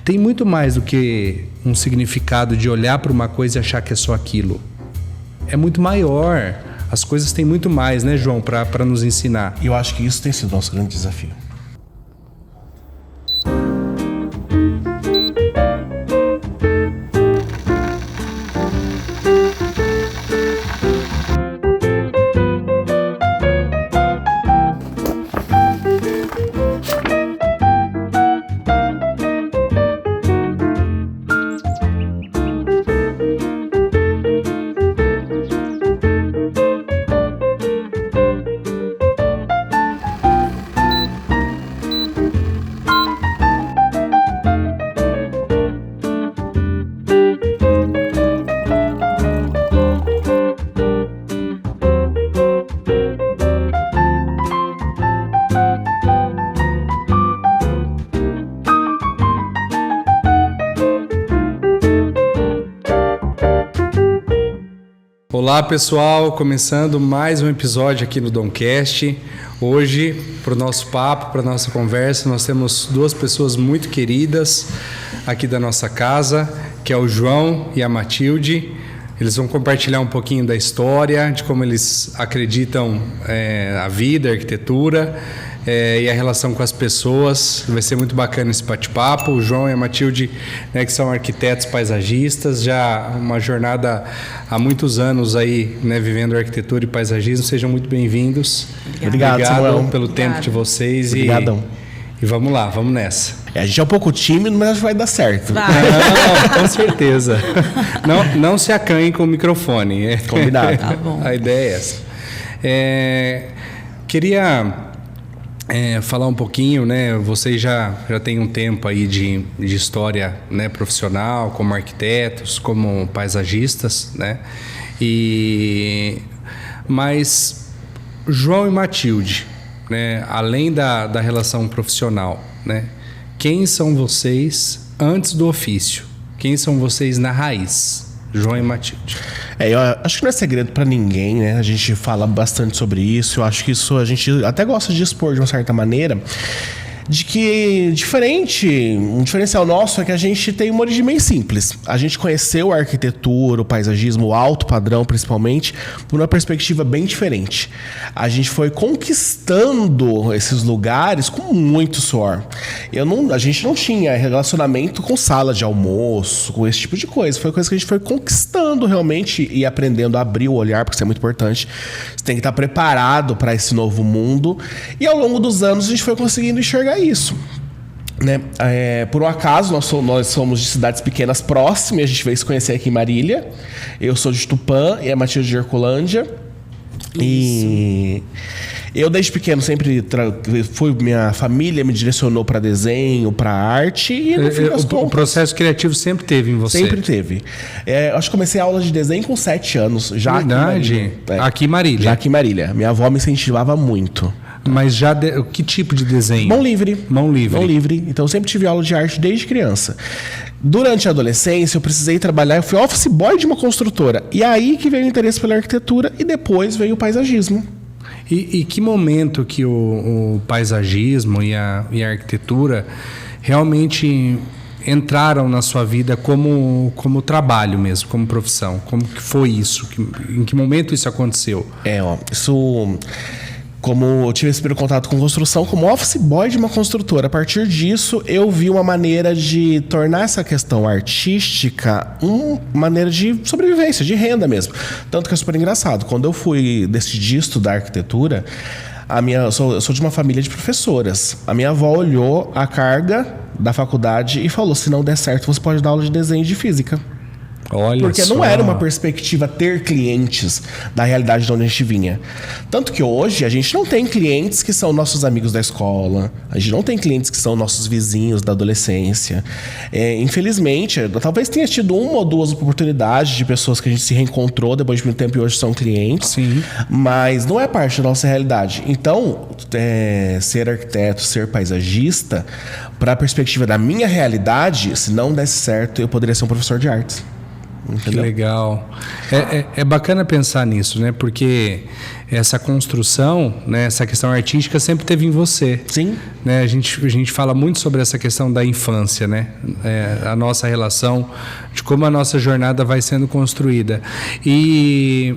tem muito mais do que um significado de olhar para uma coisa e achar que é só aquilo. É muito maior. As coisas têm muito mais, né, João, para nos ensinar. E eu acho que isso tem sido o nosso grande desafio. Olá pessoal, começando mais um episódio aqui no Domcast. Hoje, para o nosso papo, para a nossa conversa, nós temos duas pessoas muito queridas aqui da nossa casa, que é o João e a Matilde. Eles vão compartilhar um pouquinho da história, de como eles acreditam a vida, a arquitetura e a relação com as pessoas. Vai ser muito bacana esse bate-papo. O João e a Matilde, né, que são arquitetos paisagistas, já uma jornada há muitos anos aí, né, vivendo arquitetura e paisagismo. Sejam muito bem-vindos. Obrigado pelo tempo de vocês. Obrigadão. E vamos lá, vamos nessa. A gente é um pouco tímido, mas vai dar certo. Não, com certeza. Não se acanhem com o microfone. Combinado. Tá bom. A ideia é essa. Queria falar um pouquinho, né? Vocês já têm um tempo aí de história, né, profissional, como arquitetos, como paisagistas, né? Mas João e Matilde, né, além da relação profissional, né? Quem são vocês antes do ofício? Quem são vocês na raiz? João e Matilde. Eu acho que não é segredo pra ninguém, né? A gente fala bastante sobre isso. Eu acho que isso a gente até gosta de expor de uma certa maneira. De que um diferencial nosso é que a gente tem uma origem bem simples. A gente conheceu a arquitetura, o paisagismo, o alto padrão principalmente, por uma perspectiva bem diferente. A gente foi conquistando esses lugares com muito suor. A gente não tinha relacionamento com sala de almoço, com esse tipo de coisa. Foi coisa que a gente foi conquistando realmente e aprendendo a abrir o olhar, porque isso é muito importante. Você tem que estar preparado para esse novo mundo. E ao longo dos anos a gente foi conseguindo enxergar isso, né? Por um acaso, nós somos de cidades pequenas próximas. A gente veio se conhecer aqui em Marília. Eu sou de Tupã e a Matilde de Herculândia. Isso. E eu desde pequeno sempre minha família me direcionou para desenho, para arte e no fim das contas, o processo criativo sempre teve em você? Sempre teve. Acho que comecei a aula de desenho com 7 anos, já Verdade. Aqui em Marília. Já aqui em Marília. Minha avó me incentivava muito. Mas que tipo de desenho? Mão livre. Mão livre. Mão livre. Então eu sempre tive aula de arte desde criança. Durante a adolescência eu precisei trabalhar, eu fui office boy de uma construtora. E aí que veio o interesse pela arquitetura e depois veio o paisagismo. E que momento que o paisagismo e a arquitetura realmente entraram na sua vida como trabalho mesmo, como profissão? Como que foi isso? Em que momento isso aconteceu? Como eu tive esse primeiro contato com construção, como office boy de uma construtora, a partir disso eu vi uma maneira de tornar essa questão artística uma maneira de sobrevivência, de renda mesmo. Tanto que é super engraçado. Quando eu decidi estudar arquitetura, eu sou de uma família de professoras. A minha avó olhou a carga da faculdade e falou: se não der certo, você pode dar aula de desenho e de física. Olha Porque só. não era uma perspectiva ter clientes da realidade de onde a gente vinha. Tanto que hoje a gente não tem clientes que são nossos amigos da escola, a gente não tem clientes que são nossos vizinhos da adolescência. Infelizmente, talvez tenha tido uma ou duas oportunidades de pessoas que a gente se reencontrou depois de muito tempo e hoje são clientes. Sim. Mas não é parte da nossa realidade. Então, ser arquiteto, ser paisagista, para a perspectiva da minha realidade, se não desse certo, eu poderia ser um professor de artes. Entendeu? Que legal. É bacana pensar nisso, né? Porque essa construção, né, essa questão artística sempre teve em você. Sim. Né, a gente fala muito sobre essa questão da infância, né? A nossa relação, de como a nossa jornada vai sendo construída. E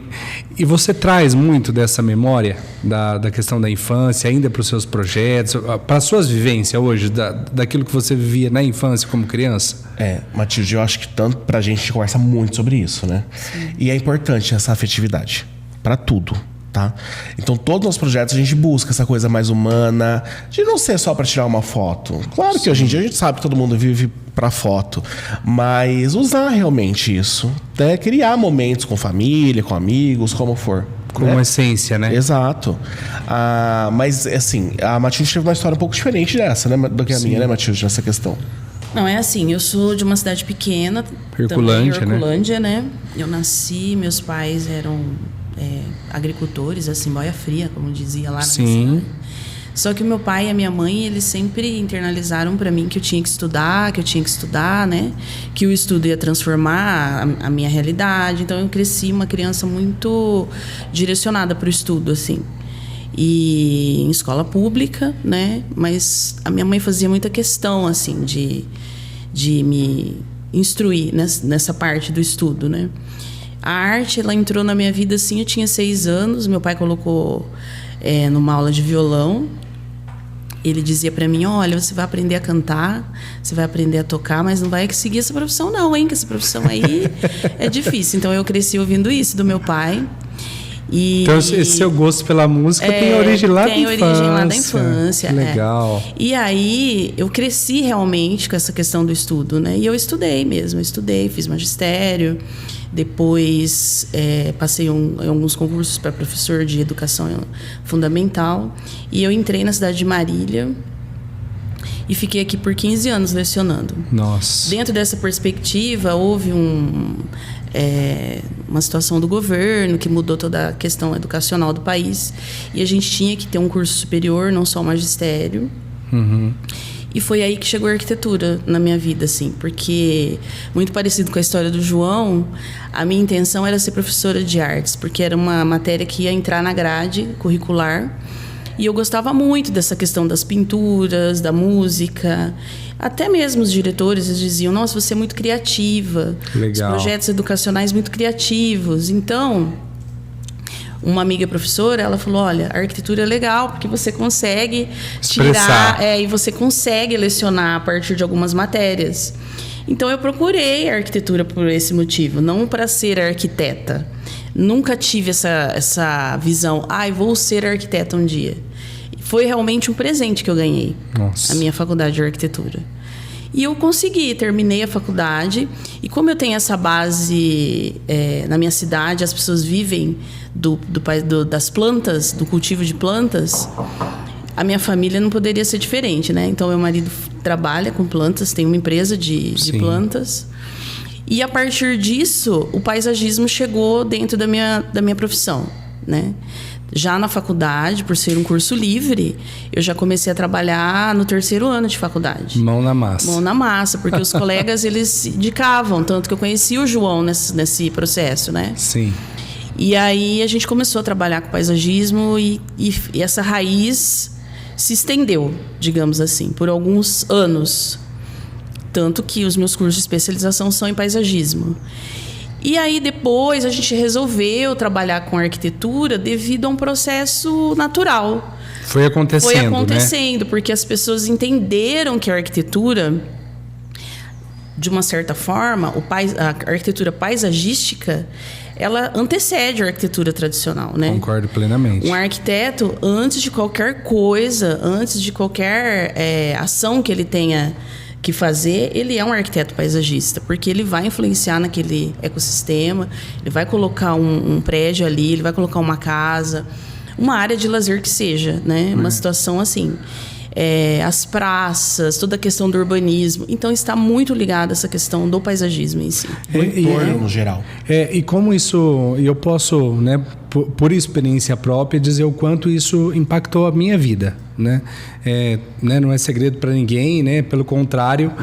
você traz muito dessa memória da questão da infância ainda para os seus projetos, para as suas vivências hoje, daquilo que você vivia na infância como criança? Matilde, eu acho que tanto pra gente conversa muito sobre isso, né? Sim. E é importante essa afetividade para tudo, tá? Então, todos os nossos projetos a gente busca essa coisa mais humana, de não ser só para tirar uma foto. Claro que hoje em dia a gente sabe que todo mundo vive para foto, mas usar realmente isso, até criar momentos com família, com amigos, como for. Com uma essência, né? Exato. Mas, assim, a Matilde teve uma história um pouco diferente dessa, né? Do que a minha, né, Matilde, nessa questão. Não, é assim, eu sou de uma cidade pequena, Herculândia, né? Eu nasci, meus pais eram agricultores, assim, boia fria, como dizia lá na cidade. Só que o meu pai e a minha mãe, eles sempre internalizaram para mim que eu tinha que estudar, né? Que o estudo ia transformar a minha realidade. Então, eu cresci uma criança muito direcionada para o estudo, assim. E em escola pública, né? Mas a minha mãe fazia muita questão, assim, de me instruir nessa parte do estudo, né? A arte, ela entrou na minha vida, assim, eu tinha 6 anos. Meu pai colocou numa aula de violão. Ele dizia pra mim, olha, você vai aprender a cantar, você vai aprender a tocar, mas não vai seguir essa profissão não, hein? Que essa profissão aí é difícil. Então, eu cresci ouvindo isso do meu pai. Então, esse seu gosto pela música tem origem lá da infância. Legal. E aí, eu cresci realmente com essa questão do estudo, né? E eu estudei mesmo, fiz magistério. Depois, passei em alguns concursos para professor de educação fundamental. E eu entrei na cidade de Marília e fiquei aqui por 15 anos lecionando. Nossa. Dentro dessa perspectiva, houve uma situação do governo que mudou toda a questão educacional do país. E a gente tinha que ter um curso superior, não só o magistério. Uhum. E foi aí que chegou a arquitetura na minha vida, assim. Porque, muito parecido com a história do João, a minha intenção era ser professora de artes. Porque era uma matéria que ia entrar na grade curricular. E eu gostava muito dessa questão das pinturas, da música. Até mesmo os diretores, eles diziam, nossa, você é muito criativa. Legal. Os projetos educacionais muito criativos. Então, uma amiga professora, ela falou, olha, a arquitetura é legal, porque você consegue expressar. E você consegue lecionar a partir de algumas matérias. Então, eu procurei a arquitetura por esse motivo, não para ser arquiteta. Nunca tive essa visão, vou ser arquiteta um dia. Foi realmente um presente que eu ganhei, a minha faculdade de arquitetura. E eu consegui, terminei a faculdade. E como eu tenho essa base na minha cidade, as pessoas vivem das plantas, do cultivo de plantas, a minha família não poderia ser diferente, né? Então, meu marido trabalha com plantas, tem uma empresa de plantas. E a partir disso, o paisagismo chegou dentro da minha profissão, né? Já na faculdade, por ser um curso livre, eu já comecei a trabalhar no 3º ano de faculdade. Mão na massa. Mão na massa, porque os colegas, eles indicavam, tanto que eu conheci o João nesse processo, né? Sim. E aí a gente começou a trabalhar com paisagismo e essa raiz se estendeu, digamos assim, por alguns anos. Tanto que os meus cursos de especialização são em paisagismo. E aí depois a gente resolveu trabalhar com arquitetura devido a um processo natural. Foi acontecendo, né? Porque as pessoas entenderam que a arquitetura, de uma certa forma, a arquitetura paisagística, ela antecede a arquitetura tradicional, né? Concordo plenamente. Um arquiteto, antes de qualquer coisa, antes de qualquer ação que ele tenha que fazer, ele é um arquiteto paisagista, porque ele vai influenciar naquele ecossistema, ele vai colocar um prédio ali, ele vai colocar uma casa, uma área de lazer que seja, né? Uma situação assim. As praças, toda a questão do urbanismo. Então, está muito ligada essa questão do paisagismo em si. Do entorno, no geral. E como isso... Eu posso, né, por experiência própria, dizer o quanto isso impactou a minha vida, né? Não é segredo para ninguém, né? Pelo contrário,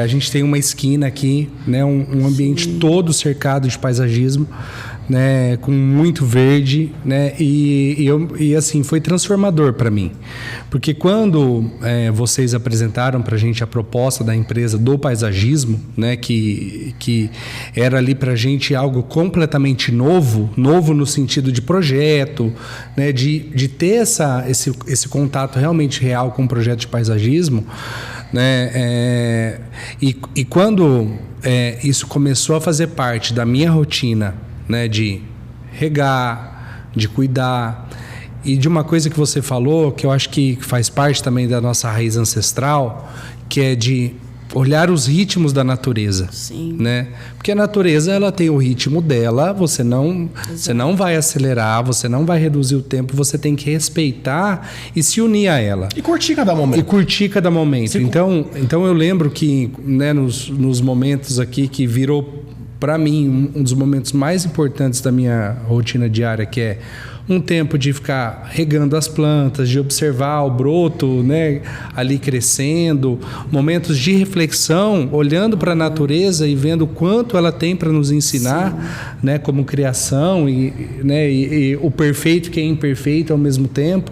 a gente tem uma esquina aqui, né? Um ambiente todo cercado de paisagismo, né, com muito verde, né, e assim, foi transformador para mim. Porque quando vocês apresentaram para a gente a proposta da empresa do paisagismo, né, que era ali para a gente algo completamente novo no sentido de projeto, né, de ter esse contato realmente real com o projeto de paisagismo, né, e quando isso começou a fazer parte da minha rotina, né, de regar, de cuidar, e de uma coisa que você falou, que eu acho que faz parte também da nossa raiz ancestral, que é de olhar os ritmos da natureza. Sim. Né? Porque a natureza, ela tem o ritmo dela, você não vai acelerar, você não vai reduzir o tempo, você tem que respeitar e se unir a ela. E curtir cada momento. Então eu lembro que, né, nos momentos aqui que virou, para mim, um dos momentos mais importantes da minha rotina diária, que é um tempo de ficar regando as plantas, de observar o broto, né, ali crescendo, momentos de reflexão, olhando para a natureza e vendo o quanto ela tem para nos ensinar, né, como criação e o perfeito que é imperfeito ao mesmo tempo.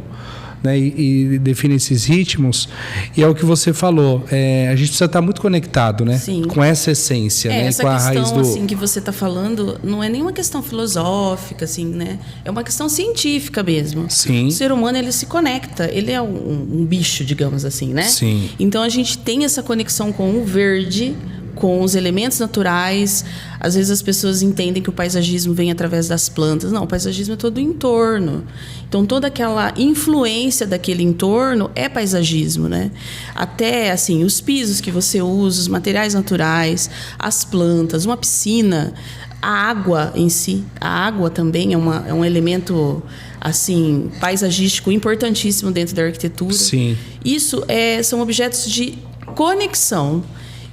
Né, e define esses ritmos, e é o que você falou, a gente precisa estar muito conectado, né, com essa essência, né, essa com a questão, raiz do... assim, que você está falando não é nenhuma questão filosófica, assim, né, é uma questão científica mesmo. Sim. O ser humano, ele se conecta, ele é um bicho, digamos assim, né? Sim. Então a gente tem essa conexão com o verde, com os elementos naturais. Às vezes as pessoas entendem que o paisagismo vem através das plantas. Não, o paisagismo é todo o entorno. Então, toda aquela influência daquele entorno é paisagismo, né? Até, assim, os pisos que você usa, os materiais naturais, as plantas, uma piscina, a água em si. A água também é um elemento, assim, paisagístico importantíssimo dentro da arquitetura. Sim. Isso são objetos de conexão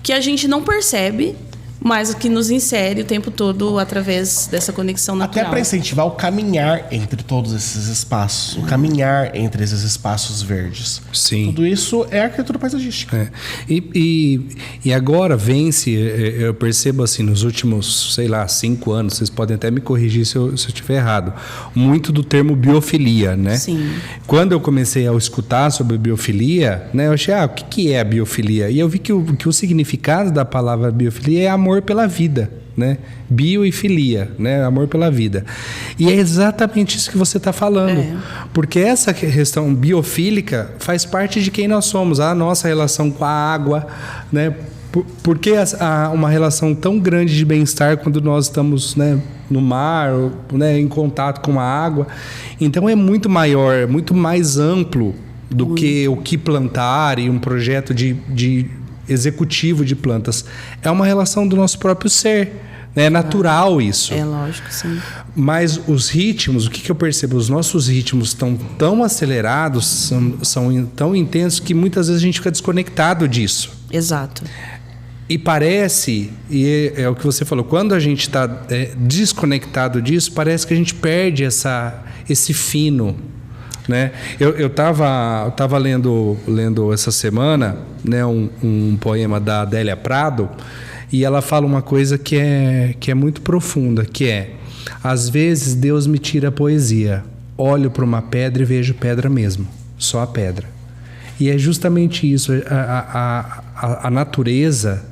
que a gente não percebe, mas que nos insere o tempo todo através dessa conexão natural. Até para incentivar o caminhar entre todos esses espaços, o caminhar entre esses espaços verdes. Sim. Tudo isso é arquitetura paisagística. E agora vence, eu percebo assim, nos últimos, sei lá, 5 anos, vocês podem até me corrigir se eu estiver errado, muito do termo biofilia, né? Sim. Quando eu comecei a escutar sobre biofilia, né, eu achei, o que é a biofilia? E eu vi que o significado da palavra biofilia é amor pela vida, né? Bio e filia, né? Amor pela vida. E é exatamente isso que você está falando. Porque essa questão biofílica faz parte de quem nós somos, a nossa relação com a água, né? Porque há uma relação tão grande de bem-estar quando nós estamos, né, no mar, né, em contato com a água. Então é muito maior, muito mais amplo do que o que plantar e um projeto de executivo de plantas. É uma relação do nosso próprio ser, né? É natural isso. É lógico, sim. Mas os ritmos, o que eu percebo? Os nossos ritmos estão tão acelerados, são tão intensos que muitas vezes a gente fica desconectado disso. Exato. E parece, e é o que você falou, quando a gente está desconectado disso, parece que a gente perde esse fino, né? Eu tava lendo essa semana, né, um poema da Adélia Prado, e ela fala uma coisa que é muito profunda, que é: às vezes Deus me tira a poesia, olho para uma pedra e vejo pedra mesmo, só a pedra. E é justamente isso, a natureza,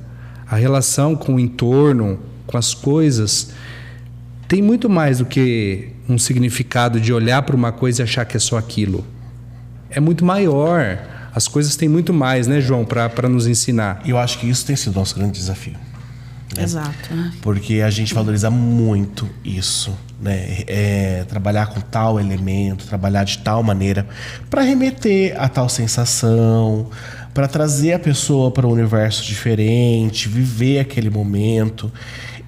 a relação com o entorno, com as coisas, tem muito mais do que um significado de olhar para uma coisa e achar que é só aquilo. É muito maior. As coisas têm muito mais, né, João, para nos ensinar. E eu acho que isso tem sido o nosso grande desafio. Né? Exato. Porque a gente valoriza muito isso, né? Trabalhar com tal elemento, trabalhar de tal maneira, para remeter a tal sensação, para trazer a pessoa para um universo diferente, viver aquele momento.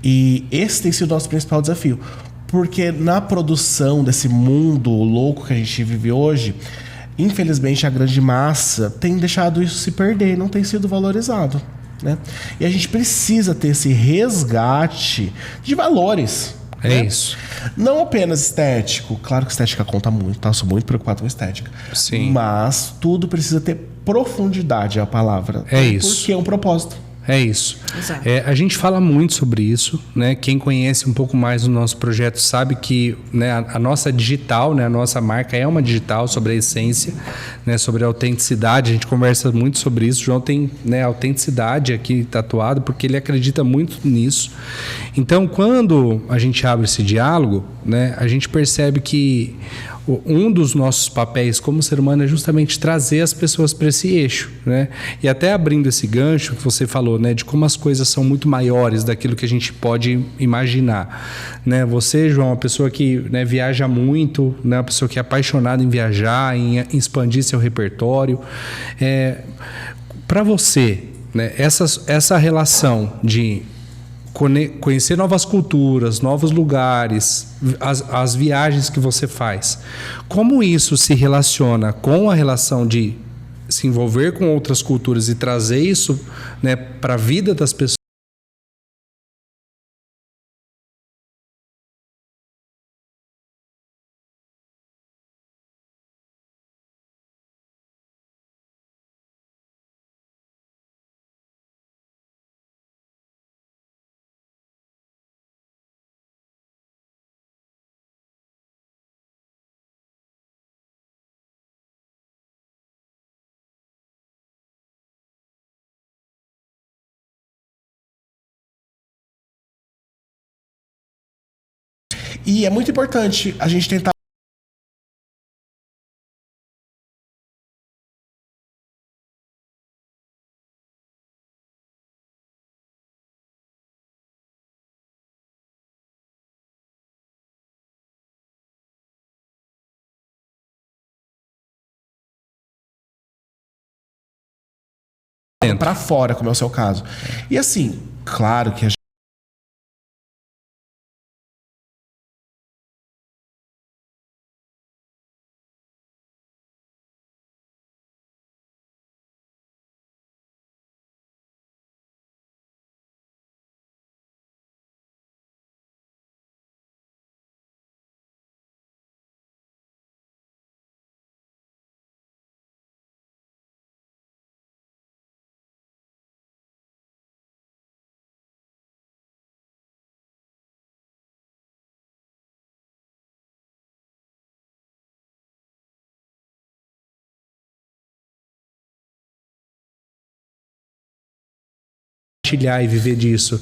E esse tem sido o nosso principal desafio. Porque na produção desse mundo louco que a gente vive hoje, infelizmente a grande massa tem deixado isso se perder, não tem sido valorizado, né? E a gente precisa ter esse resgate de valores. É, né? Isso. Não apenas estético, claro que estética conta muito, tá? Eu sou muito preocupado com estética. Sim. Mas tudo precisa ter profundidade, é a palavra. É isso. Porque é um propósito. É isso. Exato. A gente fala muito sobre isso, né? Quem conhece um pouco mais do nosso projeto sabe que, né, a nossa digital, né, a nossa marca é uma digital sobre a essência, né, sobre a autenticidade. A gente conversa muito sobre isso. O João tem, né, autenticidade aqui tatuado porque ele acredita muito nisso. Então, quando a gente abre esse diálogo, né, a gente percebe que um dos nossos papéis como ser humano é justamente trazer as pessoas para esse eixo, né? E até abrindo esse gancho que você falou, né, de como as coisas são muito maiores daquilo que a gente pode imaginar, né? Você, João, é uma pessoa que, né, viaja muito, né, uma pessoa que é apaixonada em viajar, em expandir seu repertório. Para você, né, essa relação de conhecer novas culturas, novos lugares, as viagens que você faz. Como isso se relaciona com a relação de se envolver com outras culturas e trazer isso, né, para a vida das pessoas? E é muito importante a gente tentar para fora, como é o seu caso. E assim, claro que a gente compartilhar e viver disso.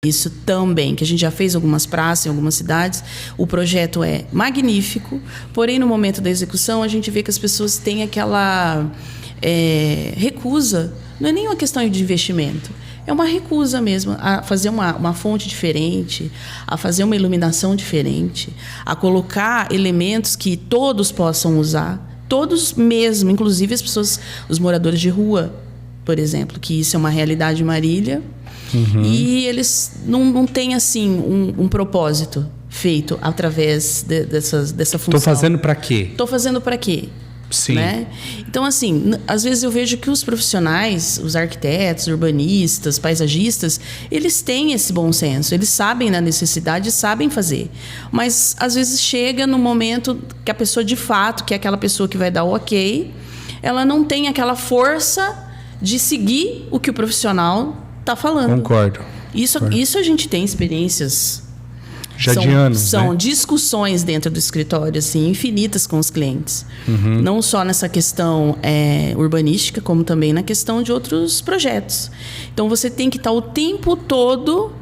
Isso também, que a gente já fez algumas praças em algumas cidades. O projeto é magnífico, porém no momento da execução a gente vê que as pessoas têm aquela recusa. Não é nem uma questão de investimento, é uma recusa mesmo a fazer uma fonte diferente, a fazer uma iluminação diferente, a colocar elementos que todos possam usar, todos mesmo, inclusive as pessoas, os moradores de rua, por exemplo, que isso é uma realidade em Marília. Uhum. E eles não têm assim um propósito feito através dessa função. Estou fazendo para quê? Estou fazendo para quê? Sim. Né? Então, assim, às vezes eu vejo que os profissionais, os arquitetos, urbanistas, paisagistas, eles têm esse bom senso, eles sabem da necessidade, sabem fazer. Mas, às vezes, chega no momento que a pessoa, de fato, que é aquela pessoa que vai dar o ok, ela não tem aquela força de seguir o que o profissional está falando. Concordo. Isso a gente tem experiências já de anos, são discussões dentro do escritório, assim, infinitas com os clientes. Não só nessa questão urbanística, como também na questão de outros projetos. Então, você tem que estar o tempo todo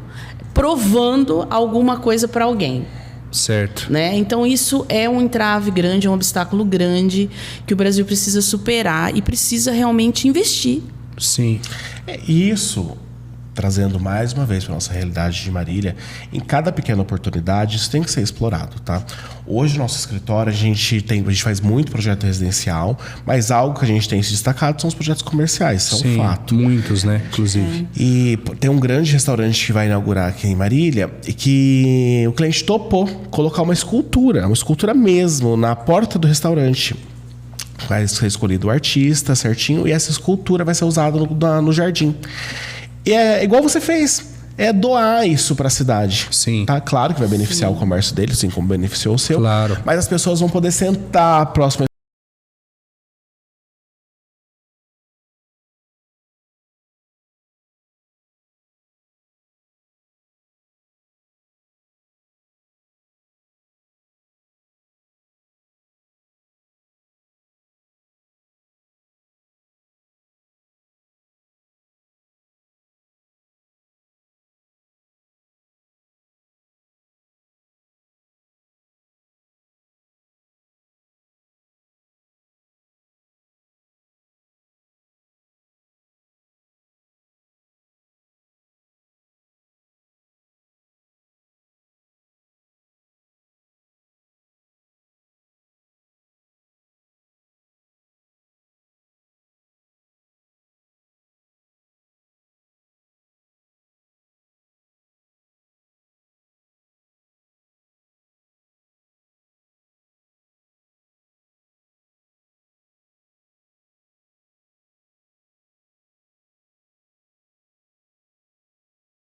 provando alguma coisa para alguém. Certo. Né? Então, isso é um entrave grande, é um obstáculo grande que o Brasil precisa superar e precisa realmente investir. Sim. Isso... Trazendo mais uma vez para nossa realidade de Marília, em cada pequena oportunidade isso tem que ser explorado, tá? Hoje no nosso escritório a gente faz muito projeto residencial, mas algo que a gente tem se destacado são os projetos comerciais, são um fato. Muitos, né? Inclusive. E tem um grande restaurante que vai inaugurar aqui em Marília e que o cliente topou colocar uma escultura mesmo na porta do restaurante. Vai ser escolhido o artista certinho e essa escultura vai ser usada no jardim. E é igual você fez. É doar isso para a cidade. Sim. Tá? Claro que vai beneficiar o comércio deles, assim como beneficiou o seu. Claro. Mas as pessoas vão poder sentar próximo.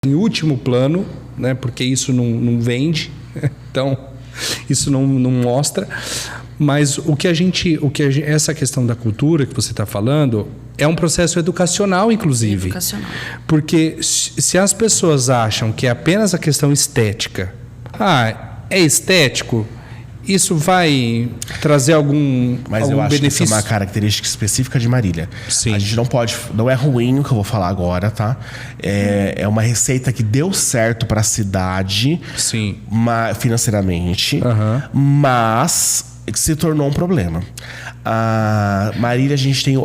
Em último plano, né? Porque isso não vende, então isso não mostra. Mas essa questão da cultura que você está falando é um processo educacional, inclusive. Educacional. Porque se as pessoas acham que é apenas a questão estética, é estético, isso vai trazer algum benefício? Mas eu acho que isso é uma característica específica de Marília. Sim. A gente não pode... Não é ruim o que eu vou falar agora, tá? É uma receita que deu certo para a cidade. Sim. Financeiramente. Mas se tornou um problema. Marília, a gente tem...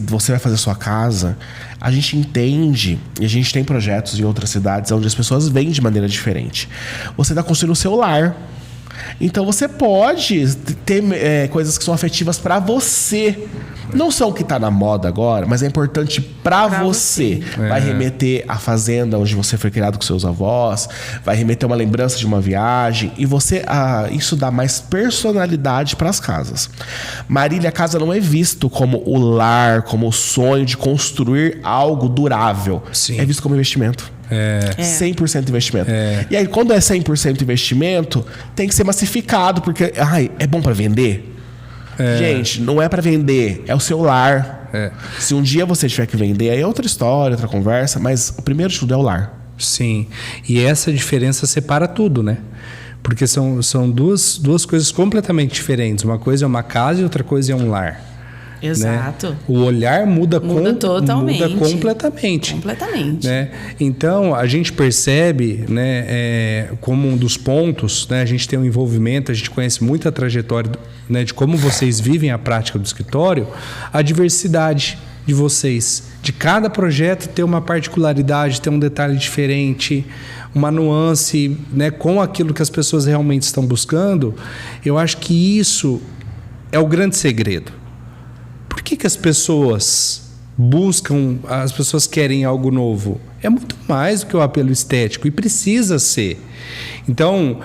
Você vai fazer sua casa... A gente entende, e a gente tem projetos em outras cidades onde as pessoas vêm de maneira diferente. Você está construindo o seu lar. Então você pode ter coisas que são afetivas para você. Não são o que está na moda agora, mas é importante para você. Vai remeter à fazenda onde você foi criado com seus avós, vai remeter a uma lembrança de uma viagem. E isso dá mais personalidade para as casas. Marília, a casa não é visto como o lar, como o sonho de construir algo durável. Sim. É visto como investimento. 100% investimento. E aí, quando é 100% investimento, tem que ser massificado, porque é bom para vender? Gente, não é para vender, é o seu lar. Se um dia você tiver que vender, aí é outra história, outra conversa, mas o primeiro de tudo é o lar. Sim, e essa diferença separa tudo, né? Porque são duas coisas completamente diferentes. Uma coisa é uma casa e outra coisa é um lar. Exato. Né? O olhar muda totalmente. Muda completamente. Completamente. Né? Então, a gente percebe, né, como um dos pontos, né, a gente tem um envolvimento, a gente conhece muito a trajetória, né, de como vocês vivem a prática do escritório, a diversidade de vocês. De cada projeto ter uma particularidade, ter um detalhe diferente, uma nuance, né, com aquilo que as pessoas realmente estão buscando. Eu acho que isso é o grande segredo. Por que as pessoas buscam, as pessoas querem algo novo? É muito mais do que o apelo estético, e precisa ser. Então,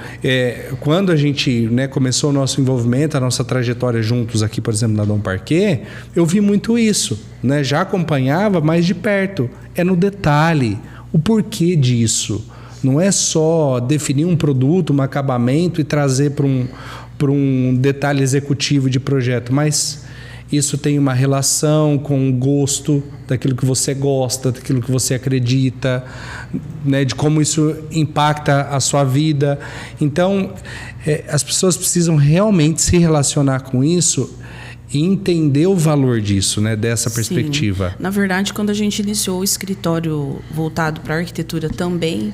quando a gente, né, começou o nosso envolvimento, a nossa trajetória juntos aqui, por exemplo, na Dom Parquet, eu vi muito isso, né? Já acompanhava mais de perto. É no detalhe, o porquê disso. Não é só definir um produto, um acabamento e trazer para um detalhe executivo de projeto, mas isso tem uma relação com o gosto daquilo que você gosta, daquilo que você acredita, né, de como isso impacta a sua vida. Então, as pessoas precisam realmente se relacionar com isso e entender o valor disso, né, dessa perspectiva. Na verdade, quando a gente iniciou o escritório voltado para a arquitetura também,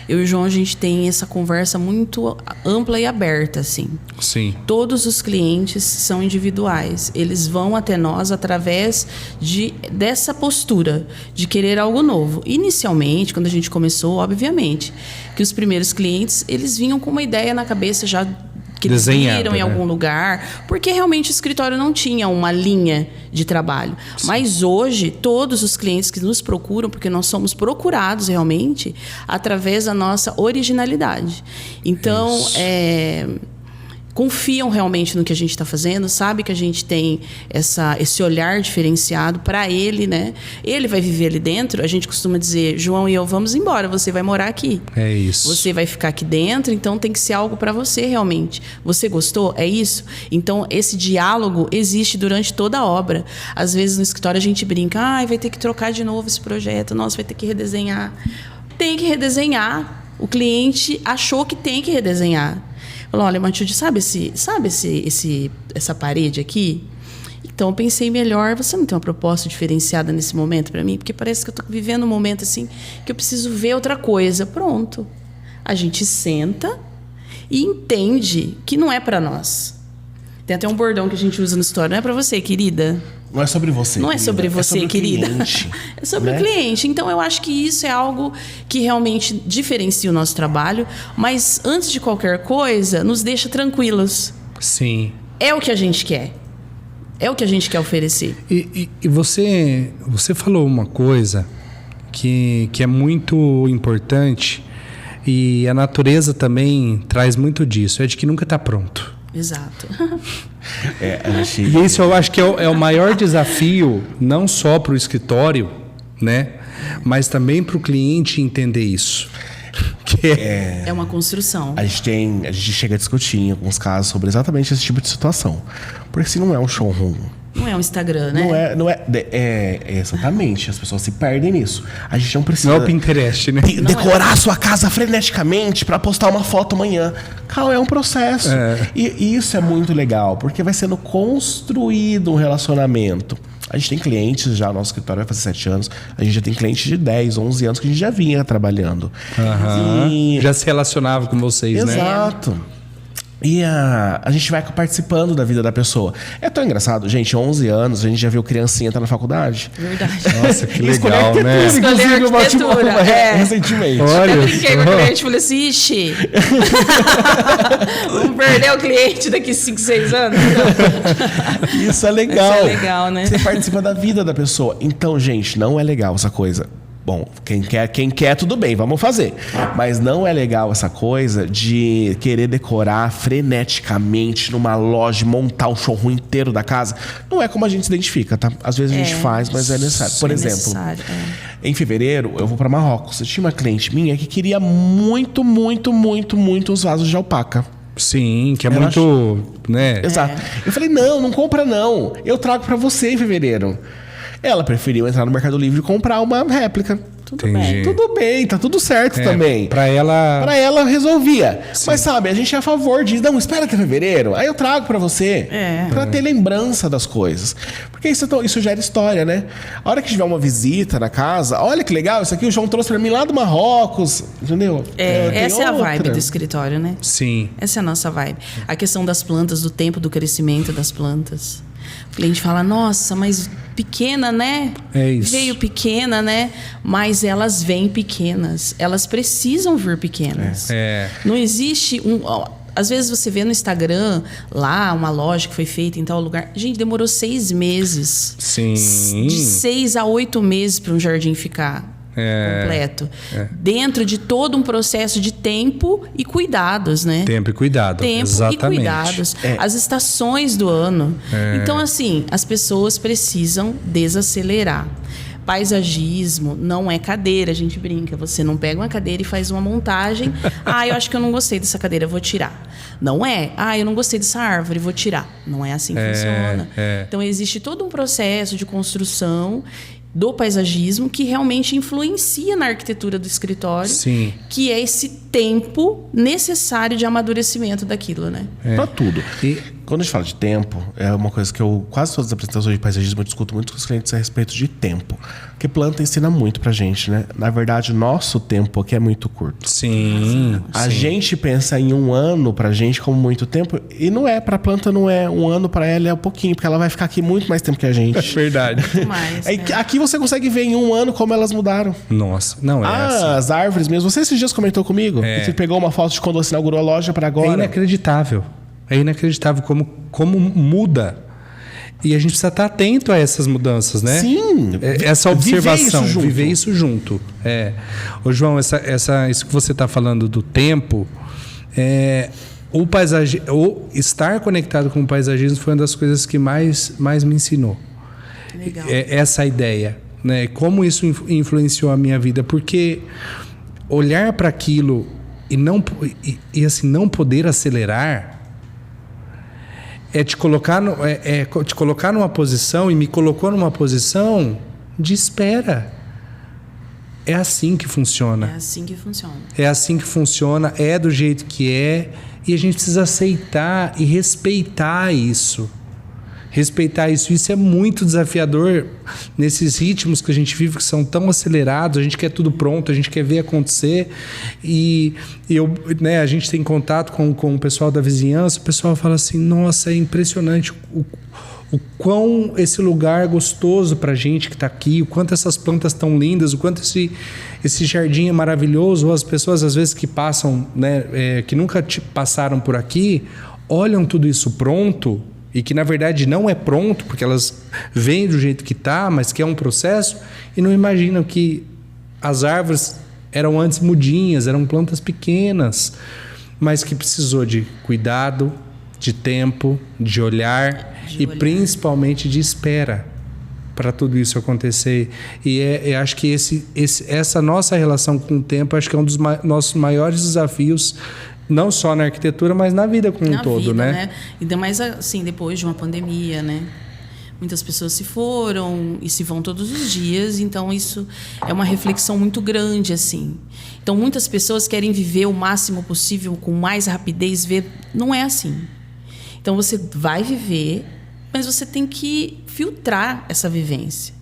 eu e o João, a gente tem essa conversa muito ampla e aberta, assim. Sim. Todos os clientes são individuais. Eles vão até nós através dessa postura de querer algo novo. Inicialmente, quando a gente começou, obviamente, que os primeiros clientes, eles vinham com uma ideia na cabeça já que eles viram em algum lugar, porque realmente o escritório não tinha uma linha de trabalho. Sim. Mas hoje, todos os clientes que nos procuram, porque nós somos procurados realmente, através da nossa originalidade. Então, confiam realmente no que a gente está fazendo, sabe que a gente tem esse olhar diferenciado para ele, né? Ele vai viver ali dentro. A gente costuma dizer, João e eu, vamos embora, você vai morar aqui. É isso. Você vai ficar aqui dentro, então tem que ser algo para você realmente. Você gostou? É isso? Então, esse diálogo existe durante toda a obra. Às vezes no escritório a gente brinca, vai ter que trocar de novo esse projeto, nossa, vai ter que redesenhar. Tem que redesenhar. O cliente achou que tem que redesenhar. Falou, olha, Matilde, sabe essa parede aqui? Então, eu pensei melhor, você não tem uma proposta diferenciada nesse momento para mim? Porque parece que eu estou vivendo um momento assim que eu preciso ver outra coisa. Pronto. A gente senta e entende que não é para nós. Tem até um bordão que a gente usa no história. Não é para você, querida. Não é sobre você, Não querida. É sobre você, é sobre querida. Cliente, é sobre, né, o cliente. Então, eu acho que isso é algo que realmente diferencia o nosso trabalho. Mas, antes de qualquer coisa, nos deixa tranquilos. Sim. É o que a gente quer. É o que a gente quer oferecer. E você falou uma coisa que é muito importante. E a natureza também traz muito disso. É de que nunca está pronto. Exato. E isso eu acho que é o maior desafio, não só para o escritório, né, mas também para o cliente entender isso. Que é uma construção. A gente chega a discutir em alguns casos sobre exatamente esse tipo de situação. Porque se não é um showroom, não é um Instagram, né? Não é exatamente. As pessoas se perdem nisso. A gente não precisa... Não é o Pinterest, né? Decorar a sua casa freneticamente para postar uma foto amanhã. Calma, é um processo. E isso é muito legal, porque vai sendo construído um relacionamento. A gente tem clientes já, nosso escritório vai fazer 7 anos. A gente já tem clientes de 10, 11 anos que a gente já vinha trabalhando. Já se relacionava com vocês, né? Exato. E a gente vai participando da vida da pessoa. É tão engraçado, gente, 11 anos, a gente já viu criancinha estar na faculdade. Verdade. Nossa, que legal, né? Escolher arquitetura, recentemente. Olha, eu brinquei com o cliente e falei assim, ixi, vamos perder o cliente daqui 5, 6 anos. Isso é legal. Isso é legal, né? Você participa da vida da pessoa. Então, gente, não é legal essa coisa. Bom, quem quer, tudo bem, vamos fazer. Mas não é legal essa coisa de querer decorar freneticamente numa loja, montar um showroom inteiro da casa. Não é como a gente se identifica, tá? Às vezes a gente faz, mas é necessário. Por exemplo, em fevereiro, eu vou para Marrocos. Eu tinha uma cliente minha que queria muito os vasos de alpaca. Sim, que é muito, né? Exato. Eu falei, não compra não. Eu trago para você em fevereiro. Ela preferiu entrar no Mercado Livre e comprar uma réplica. Tudo bem, tá tudo certo também. Pra ela resolvia. Sim. Mas sabe, a gente é a favor de... Não, espera até fevereiro. Aí eu trago pra você. Pra ter lembrança das coisas. Porque isso gera história, né? A hora que tiver uma visita na casa... Olha que legal, isso aqui o João trouxe pra mim lá do Marrocos. Entendeu? Essa é a vibe do escritório, né? Sim. Essa é a nossa vibe. A questão das plantas, do tempo do crescimento das plantas. O cliente fala, nossa, mas pequena, né? É isso. Veio pequena, né? Mas elas vêm pequenas. Elas precisam vir pequenas. Não existe às vezes você vê no Instagram lá uma loja que foi feita em tal lugar. Gente, demorou 6 meses. Sim. De 6 a 8 meses para um jardim ficar completo. Dentro de todo um processo de tempo e cuidados, né? Tempo e cuidado. Exatamente. E cuidados. As estações do ano. Então, assim, as pessoas precisam desacelerar. Paisagismo não é cadeira, a gente brinca. Você não pega uma cadeira e faz uma montagem. Eu acho que eu não gostei dessa cadeira, vou tirar. Não é. Eu não gostei dessa árvore, vou tirar. Não é assim que funciona. Então, existe todo um processo de construção do paisagismo que realmente influencia na arquitetura do escritório. Sim. Que é esse tempo necessário de amadurecimento daquilo, né? Pra tudo. E quando a gente fala de tempo, é uma coisa que quase todas as apresentações de paisagismo eu discuto muito com os clientes a respeito de tempo. Porque planta ensina muito pra gente, né? Na verdade, nosso tempo aqui é muito curto. Sim. A gente pensa em 1 ano pra gente como muito tempo, e não é. Pra planta não é. 1 ano pra ela é um pouquinho, porque ela vai ficar aqui muito mais tempo que a gente. É verdade. Muito mais, Aqui você consegue ver em 1 ano como elas mudaram. Nossa, não é assim. As árvores mesmo. Você esses dias comentou comigo que você pegou uma foto de quando você inaugurou a loja pra agora. É inacreditável. É inacreditável como muda. E a gente precisa estar atento a essas mudanças, né? Sim. Essa observação, viver isso junto. Ô, João, isso que você está falando do tempo, ou estar conectado com o paisagismo foi uma das coisas que mais me ensinou. Legal. Essa ideia, né? Como isso influenciou a minha vida, porque olhar para aquilo e assim não poder acelerar te colocar numa posição, e me colocou numa posição de espera. É assim que funciona. É assim que funciona. É assim que funciona, é do jeito que é, e a gente precisa aceitar e respeitar isso. Isso é muito desafiador nesses ritmos que a gente vive, que são tão acelerados. A gente quer tudo pronto, a gente quer ver acontecer. E a gente tem contato com o pessoal da vizinhança. O pessoal fala assim: nossa, é impressionante o quão esse lugar é gostoso pra gente que tá aqui, o quanto essas plantas estão lindas, o quanto esse jardim é maravilhoso. Ou as pessoas, às vezes, que passam, né, que nunca passaram por aqui, olham tudo isso pronto, e que na verdade não é pronto, porque elas veem do jeito que está, mas que é um processo, e não imaginam que as árvores eram antes mudinhas, eram plantas pequenas, mas que precisou de cuidado, de tempo, de olhar e principalmente de espera para tudo isso acontecer. E acho que essa nossa relação com o tempo, acho que é um dos nossos maiores desafios, não só na arquitetura, mas na vida como um todo, né? Ainda mais assim, depois de uma pandemia, né? Muitas pessoas se foram e se vão todos os dias, então isso é uma reflexão muito grande, assim. Então, muitas pessoas querem viver o máximo possível, com mais rapidez, não é assim. Então, você vai viver, mas você tem que filtrar essa vivência.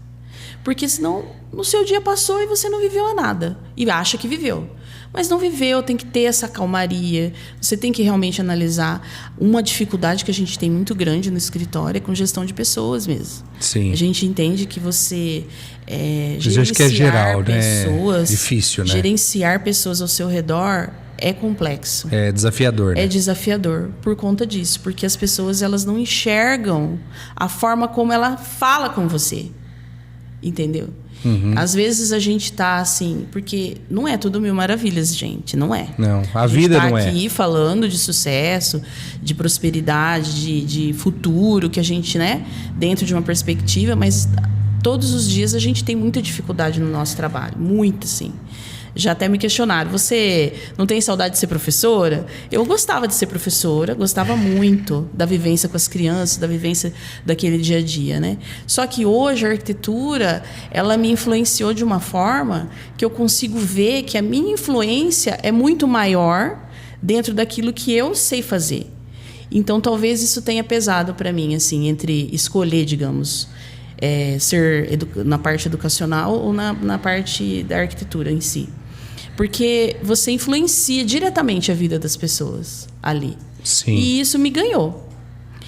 Porque senão, no seu dia passou e você não viveu nada. E acha que viveu. Mas não viveu, tem que ter essa calmaria. Você tem que realmente analisar. Uma dificuldade que a gente tem muito grande no escritório é com gestão de pessoas mesmo. Sim. A gente entende que você gerenciar que é geral, pessoas... Né? Difícil, né? Gerenciar pessoas ao seu redor é complexo. É desafiador, né? É desafiador por conta disso. Porque as pessoas, elas não enxergam a forma como ela fala com você. Entendeu? Uhum. Às vezes a gente tá assim, porque não é tudo mil maravilhas, gente, não é. Não, a vida não é. A gente tá aqui falando de sucesso, de prosperidade, de futuro, que a gente, né, dentro de uma perspectiva, mas todos os dias a gente tem muita dificuldade no nosso trabalho, muito, sim. Já até me questionaram, você não tem saudade de ser professora? Eu gostava de ser professora, gostava muito da vivência com as crianças, da vivência daquele dia a dia, né? Só que hoje a arquitetura, ela me influenciou de uma forma que eu consigo ver que a minha influência é muito maior dentro daquilo que eu sei fazer. Então, talvez isso tenha pesado para mim, assim, entre escolher, digamos, ser na parte educacional ou na parte da arquitetura em si. Porque você influencia diretamente a vida das pessoas ali. Sim. E isso me ganhou.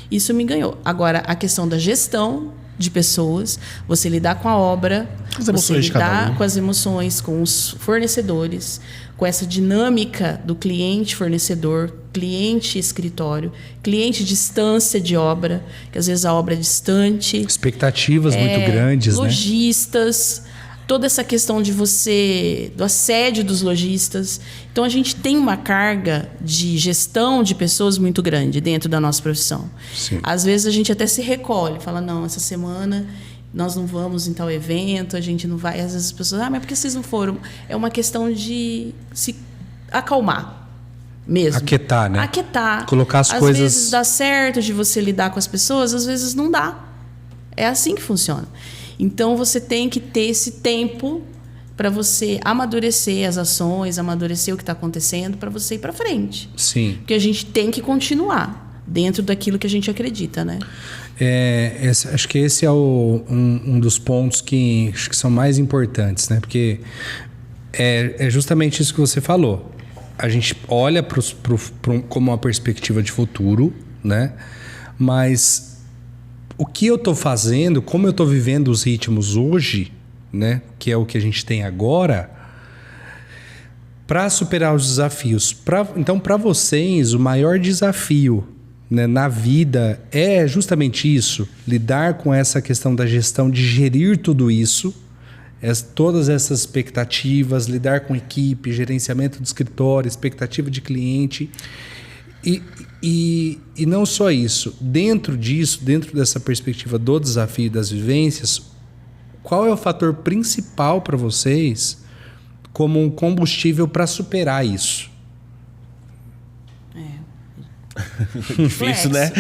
Isso me ganhou. Agora, a questão da gestão de pessoas, você lidar com a obra, você lidar com as emoções, com os fornecedores, com essa dinâmica do cliente-fornecedor, cliente-escritório, cliente-distância de obra, que às vezes a obra é distante. Expectativas muito grandes, lojistas, né? Toda essa questão do assédio dos lojistas. Então, a gente tem uma carga de gestão de pessoas muito grande dentro da nossa profissão. Sim. Às vezes, a gente até se recolhe, fala, não, essa semana nós não vamos em tal evento, a gente não vai. Às vezes as pessoas, mas por que vocês não foram? É uma questão de se acalmar mesmo. Aquietar, né? Aquietar. Colocar as coisas... Às vezes dá certo de você lidar com as pessoas, às vezes não dá. É assim que funciona. Então, você tem que ter esse tempo para você amadurecer as ações, amadurecer o que está acontecendo, para você ir para frente. Sim. Porque a gente tem que continuar dentro daquilo que a gente acredita, né? Acho que esse é um dos pontos que acho que são mais importantes, né? Porque é justamente isso que você falou. A gente olha como uma perspectiva de futuro, né? Mas o que eu estou fazendo, como eu estou vivendo os ritmos hoje, né? Que é o que a gente tem agora, para superar os desafios. Então, para vocês, o maior desafio, né, na vida é justamente isso, lidar com essa questão da gestão, de gerir tudo isso, todas essas expectativas, lidar com equipe, gerenciamento de escritório, expectativa de cliente. E não só isso, dentro disso, dentro dessa perspectiva do desafio das vivências, qual é o fator principal para vocês como um combustível para superar isso? Difícil, né?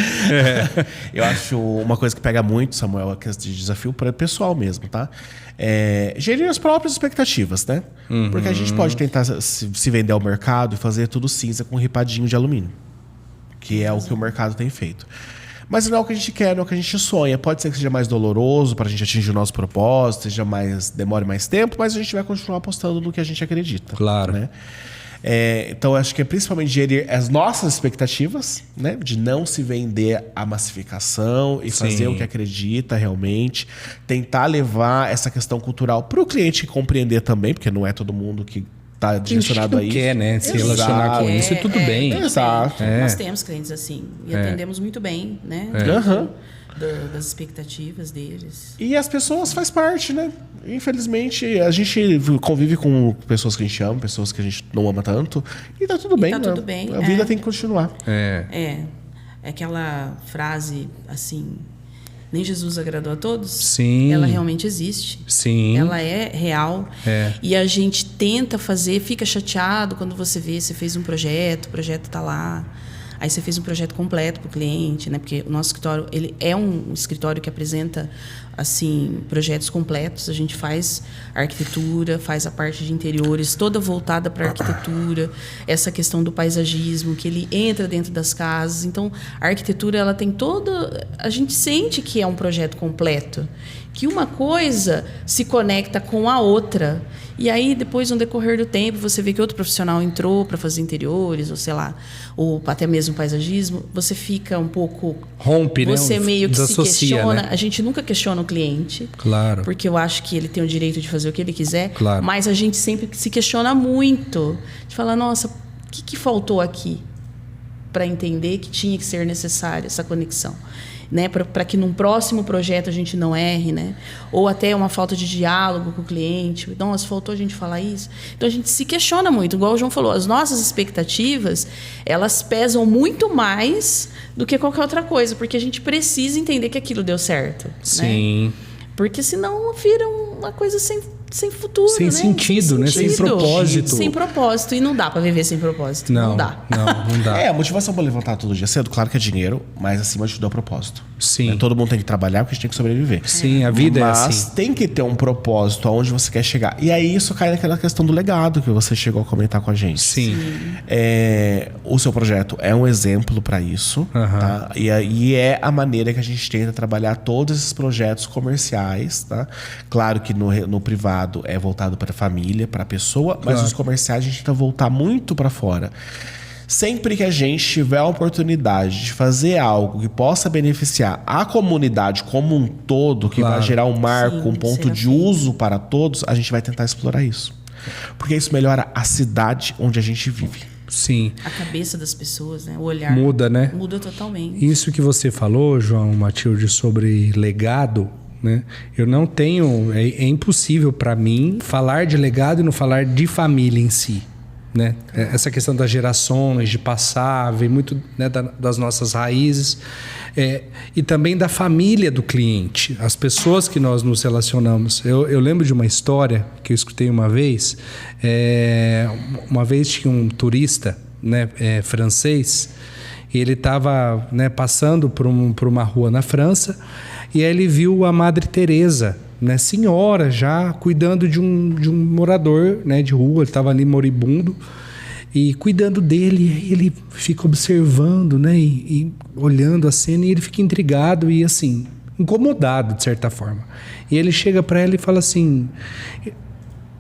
Eu acho uma coisa que pega muito, Samuel, a questão de desafio para pessoal mesmo, tá? Gerir as próprias expectativas, né? Uhum. Porque a gente pode tentar se vender ao mercado e fazer tudo cinza com ripadinho de alumínio, que é o que o mercado tem feito. Mas não é o que a gente quer, não é o que a gente sonha. Pode ser que seja mais doloroso para a gente atingir o nosso propósito, demore mais tempo, mas a gente vai continuar apostando no que a gente acredita. Claro. Né? Então, acho que é principalmente gerir as nossas expectativas, né? De não se vender à massificação e fazer o que acredita realmente. Tentar levar essa questão cultural para o cliente compreender também, porque não é todo mundo que está direcionado a isso. Quer, né? Se relacionar com isso e tudo bem. Exato. Nós temos clientes assim e atendemos muito bem, né? Das expectativas deles. E as pessoas faz parte, né? Infelizmente, a gente convive com pessoas que a gente ama, pessoas que a gente não ama tanto. E tá tudo bem, tá né? tudo bem. A vida tem que continuar. É aquela frase assim... Nem Jesus agradou a todos? Sim. Ela realmente existe. Sim. Ela é real. E a gente tenta fazer, fica chateado quando você vê, você fez um projeto, o projeto está lá. Aí você fez um projeto completo para o cliente, né? Porque o nosso escritório, ele é um escritório que apresenta assim, projetos completos. A gente faz arquitetura, faz a parte de interiores, toda voltada para a arquitetura. Essa questão do paisagismo, que ele entra dentro das casas. Então, a arquitetura, ela tem toda... A gente sente que é um projeto completo. Que uma coisa se conecta com a outra. E aí, depois, no decorrer do tempo, você vê que outro profissional entrou para fazer interiores, ou sei lá, ou até mesmo paisagismo, você fica um pouco... Rompe, né? Você meio que se questiona. Né? A gente nunca questiona o cliente. Claro. Porque eu acho que ele tem o direito de fazer o que ele quiser. Claro. Mas a gente sempre se questiona muito. De falar, nossa, o que faltou aqui para entender que tinha que ser necessária essa conexão? Né, para que num próximo projeto a gente não erre, né? Ou até uma falta de diálogo com o cliente. Nossa, faltou a gente falar isso. Então a gente se questiona muito, igual o João falou, as nossas expectativas, elas pesam muito mais do que qualquer outra coisa, porque a gente precisa entender que aquilo deu certo. Sim. Né? Porque senão vira uma coisa sem futuro, sem né? Sentido, né? Sem propósito. Sem propósito. E não dá pra viver sem propósito. Não dá. Não dá. A motivação pra levantar todo dia cedo, claro que é dinheiro, mas acima de tudo é o propósito. Sim. Né? Todo mundo tem que trabalhar porque a gente tem que sobreviver. Sim, a vida mas é assim. Mas tem que ter um propósito aonde você quer chegar. E aí isso cai naquela questão do legado que você chegou a comentar com a gente. Sim. O seu projeto é um exemplo para isso. Tá? E é a maneira que a gente tenta trabalhar todos esses projetos comerciais. Tá? Claro que no privado é voltado para a família, para a pessoa, mas os comerciais a gente tenta voltar muito para fora. Sempre que a gente tiver a oportunidade de fazer algo que possa beneficiar a comunidade como um todo, que vai gerar um marco, um ponto de uso para todos, a gente vai tentar explorar isso. Porque isso melhora a cidade onde a gente vive. Sim. A cabeça das pessoas, né? O olhar. Muda, né? Muda totalmente. Isso que você falou, João Matilde, sobre legado, né? Eu não tenho... É impossível para mim falar de legado e não falar de família em si. né? Essa questão das gerações, de passar, vem muito, né, das nossas raízes, e também da família do cliente, as pessoas que nós nos relacionamos. Eu lembro de uma história que eu escutei uma vez. Uma vez tinha um turista, né, francês, e ele estava, né, passando por uma rua na França, e aí ele viu a Madre Teresa, né, senhora já cuidando de um morador, né, de rua. Ele estava ali moribundo e cuidando dele. E ele fica observando, né, e olhando a cena, e ele fica intrigado e assim incomodado de certa forma. E ele chega para ela e fala assim: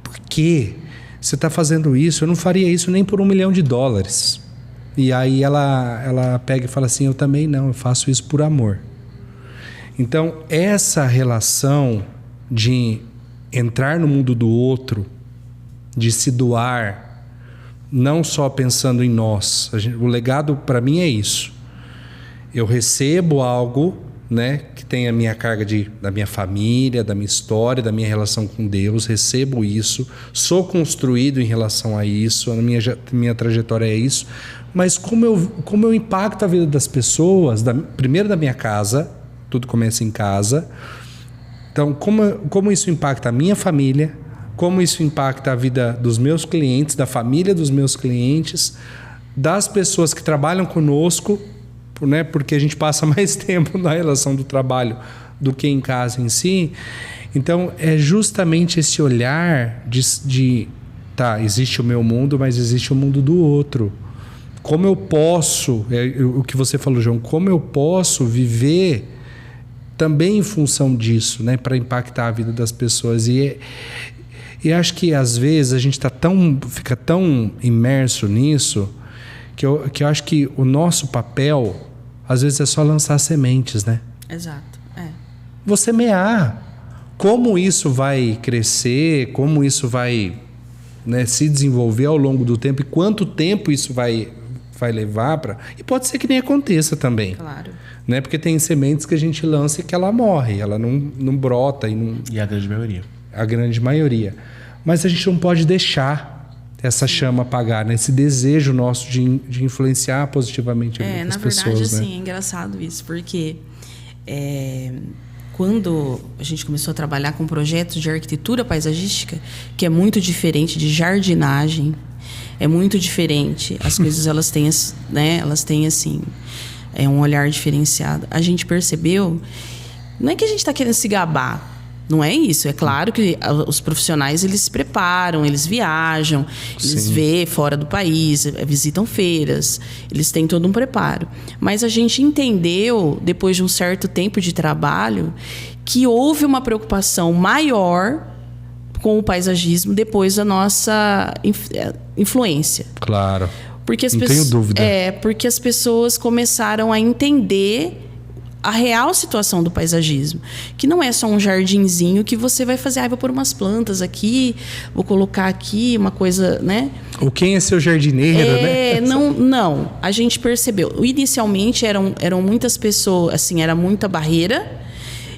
por que você está fazendo isso? Eu não faria isso nem por $1 milhão. E aí ela pega e fala assim: eu também não, eu faço isso por amor. Então essa relação de entrar no mundo do outro, de se doar, não só pensando em nós. O legado para mim é isso. Eu recebo algo, né, que tem a minha carga da minha família, da minha história, da minha relação com Deus. Recebo isso, sou construído em relação a isso, a minha trajetória é isso. Mas como eu impacto a vida das pessoas, primeiro da minha casa, tudo começa em casa. Então, como isso impacta a minha família, como isso impacta a vida dos meus clientes, da família dos meus clientes, das pessoas que trabalham conosco, né? Porque a gente passa mais tempo na relação do trabalho do que em casa em si. Então, é justamente esse olhar tá, existe o meu mundo, mas existe o mundo do outro. Como eu posso, o que você falou, João, como eu posso viver também em função disso, né, para impactar a vida das pessoas. E acho que às vezes a gente fica tão imerso nisso que eu acho que o nosso papel às vezes é só lançar sementes, né? Exato. Vou semear. Como isso vai crescer, como isso vai, né, se desenvolver ao longo do tempo, e quanto tempo isso vai levar para... E pode ser que nem aconteça também. Claro. Né? Porque tem sementes que a gente lança e que ela morre, ela não brota. E a grande maioria. A grande maioria. Mas a gente não pode deixar essa chama apagar, né? Esse desejo nosso de influenciar positivamente as pessoas. Na verdade, assim, é engraçado isso, porque quando a gente começou a trabalhar com projetos de arquitetura paisagística, que é muito diferente de jardinagem, é muito diferente. As coisas, elas têm, né? Elas têm, assim... um olhar diferenciado. A gente percebeu, não é que a gente está querendo se gabar, não é isso. É claro que os profissionais, eles se preparam, eles viajam, eles vê fora do país, visitam feiras, eles têm todo um preparo. Mas a gente entendeu, depois de um certo tempo de trabalho, que houve uma preocupação maior com o paisagismo depois da nossa influência. Claro. Porque não tenho dúvida. Porque as pessoas começaram a entender a real situação do paisagismo. Que não é só um jardinzinho que você vai fazer, vou pôr umas plantas aqui, vou colocar aqui uma coisa, né? Ou quem é seu jardineiro, né? Não. A gente percebeu. Inicialmente eram muitas pessoas, assim, era muita barreira.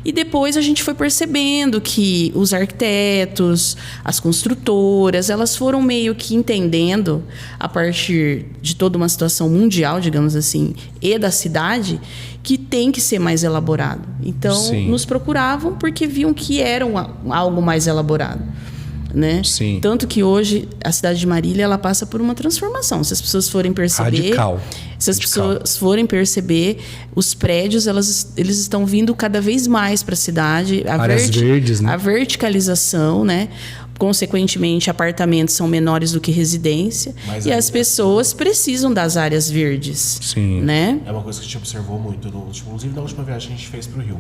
E depois a gente foi percebendo que os arquitetos, as construtoras, elas foram meio que entendendo, a partir de toda uma situação mundial, digamos assim, e da cidade, que tem que ser mais elaborado. Então, nos procuravam porque viam que era algo mais elaborado. Né? Sim. Tanto que hoje a cidade de Marília, ela passa por uma transformação. Se as pessoas forem perceber, pessoas forem perceber, os prédios eles estão vindo cada vez mais para a cidade. Áreas verdes, né? A verticalização, né? Consequentemente, apartamentos são menores do que residência. E as pessoas precisam das áreas verdes. Sim. Né? É uma coisa que a gente observou muito, inclusive na última viagem que a gente fez para o Rio.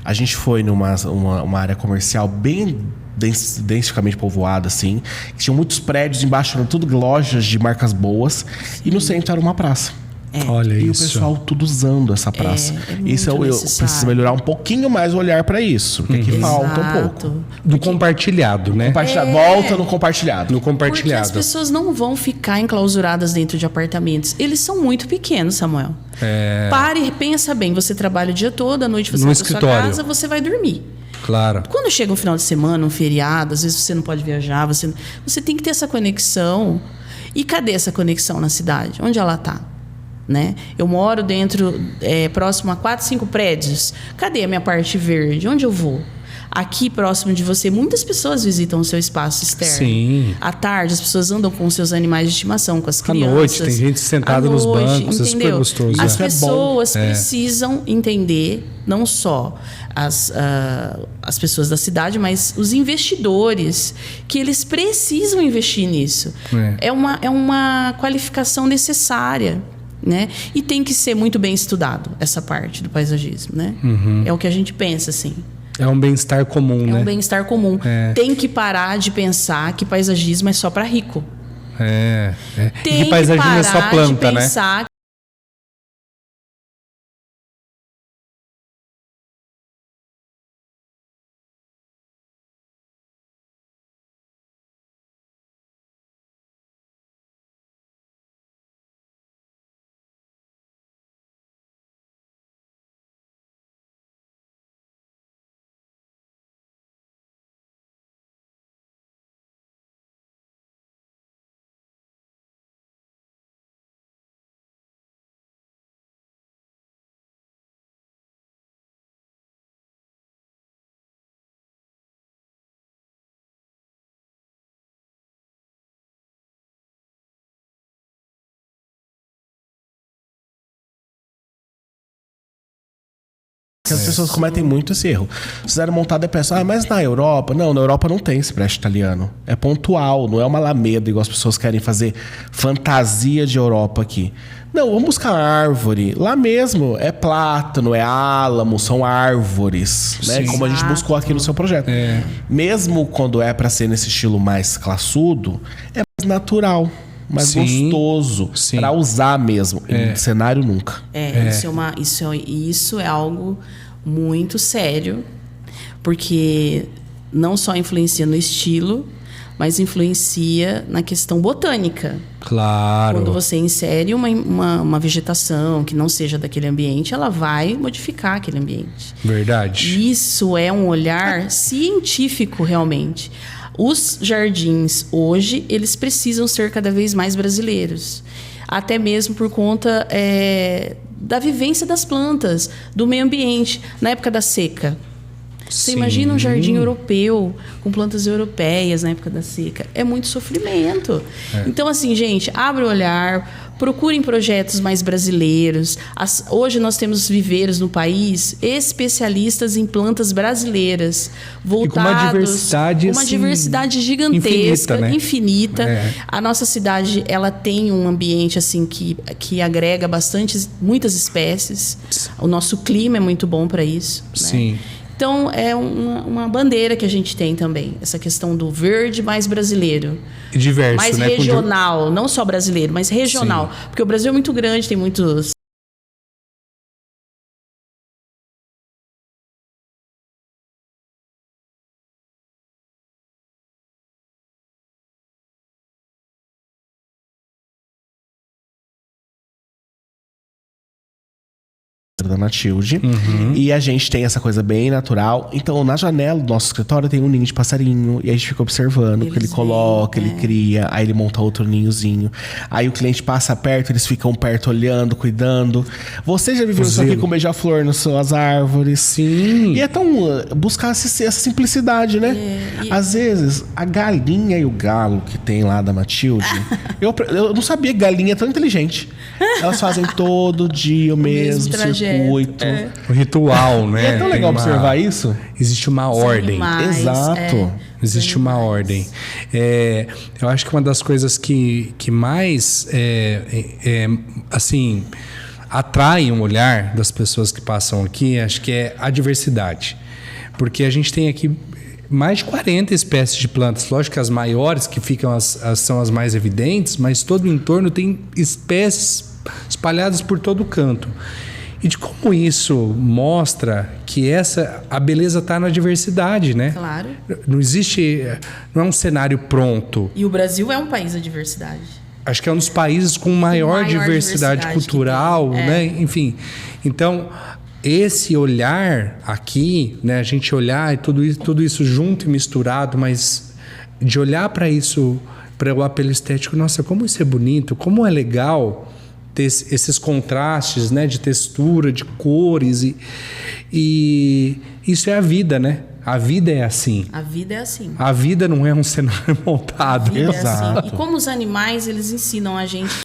A gente foi numa uma área comercial bem densamente povoada, assim. Tinha muitos prédios embaixo, eram tudo lojas de marcas boas. E no centro era uma praça. Olha e isso. o pessoal tudo usando essa praça. Isso eu preciso melhorar um pouquinho mais o olhar para isso. Porque aqui falta um pouco. Do compartilhado, né? Volta no compartilhado. No compartilhado. Porque as pessoas não vão ficar enclausuradas dentro de apartamentos. Eles são muito pequenos, Samuel. Pare e pensa bem. Você trabalha o dia todo, à noite você vai para sua casa, você vai dormir. Claro. Quando chega um final de semana, um feriado, às vezes você não pode viajar, você tem que ter essa conexão. E cadê essa conexão na cidade? Onde ela está? Né? Eu moro próximo a 4, 5 prédios. Cadê a minha parte verde? Onde eu vou? Aqui próximo de você, muitas pessoas visitam o seu espaço externo. Sim. À tarde, as pessoas andam com seus animais de estimação, com as crianças. À noite, tem gente sentada nos bancos, é super gostoso. As pessoas precisam entender, não só as pessoas da cidade, mas os investidores, que eles precisam investir nisso. É uma qualificação necessária. Né? E tem que ser muito bem estudado, essa parte do paisagismo. Né? É o que a gente pensa, assim. É um bem-estar comum, né? É um bem-estar comum. Tem que parar de pensar que paisagismo é só para rico. Tem que paisagismo é só planta, de pensar, né? As pessoas cometem muito esse erro. Fizeram montada e pensam, mas na Europa? Não, na Europa não tem esse breche italiano. É pontual, não é uma alameda, igual as pessoas querem fazer fantasia de Europa aqui. Não, vamos buscar árvore. Lá mesmo é plátano, é álamo, são árvores, né? Como a gente buscou aqui no seu projeto. Mesmo quando é para ser nesse estilo mais classudo, é mais natural. Mais gostoso para usar mesmo. Em cenário nunca. Isso é algo muito sério, porque não só influencia no estilo, mas influencia na questão botânica. Claro. Quando você insere uma vegetação que não seja daquele ambiente, ela vai modificar aquele ambiente. Verdade. Isso é um olhar científico, realmente. Os jardins, hoje, eles precisam ser cada vez mais brasileiros. Até mesmo por conta da vivência das plantas, do meio ambiente. Na época da seca. Você imagina um jardim europeu, com plantas europeias na época da seca. É muito sofrimento. Então, assim, gente, abre o olhar, procurem projetos mais brasileiros. Hoje nós temos viveiros no país especialistas em plantas brasileiras, voltados com uma diversidade gigantesca, infinita. A nossa cidade, ela tem um ambiente assim que agrega muitas espécies. O nosso clima é muito bom para isso. Sim. Né? Então, é uma bandeira que a gente tem também. Essa questão do verde mais brasileiro. Diverso, mais regional. Não só brasileiro, mas regional. Sim. Porque o Brasil é muito grande, tem muitos... da Matilde. E a gente tem essa coisa bem natural. Então, na janela do nosso escritório tem um ninho de passarinho. E a gente fica observando o que ele coloca, ele cria. Aí ele monta outro ninhozinho. Aí o cliente passa perto, eles ficam perto olhando, cuidando. Você já viveu isso aqui com beija-flor nas suas árvores? Sim. E é tão... buscar essa simplicidade, né? Às vezes, a galinha e o galo que tem lá da Matilde... eu não sabia que galinha é tão inteligente. Elas fazem todo dia o mesmo circuito. O ritual, né? E é tão legal observar isso. Existe uma ordem. Exato. Existe uma ordem. Eu acho que uma das coisas que mais assim, atrai um olhar das pessoas que passam aqui, acho que é a diversidade. Porque a gente tem aqui mais de 40 espécies de plantas. Lógico que as maiores que ficam são as mais evidentes, mas todo o entorno tem espécies espalhadas por todo o canto. E de como isso mostra que a beleza está na diversidade, né? Claro. Não é um cenário pronto. E o Brasil é um país da diversidade. Acho que é um dos países com maior diversidade cultural, né? Enfim, então esse olhar aqui, né? A gente olhar e tudo isso junto e misturado, mas de olhar para isso para o apelo estético. Nossa, como isso é bonito, como é legal ter esses contrastes, né, de textura, de cores, e isso é a vida, né? A vida é assim. A vida é assim. A vida não é um cenário montado. A vida Exato. é assim. E como os animais, eles ensinam a gente.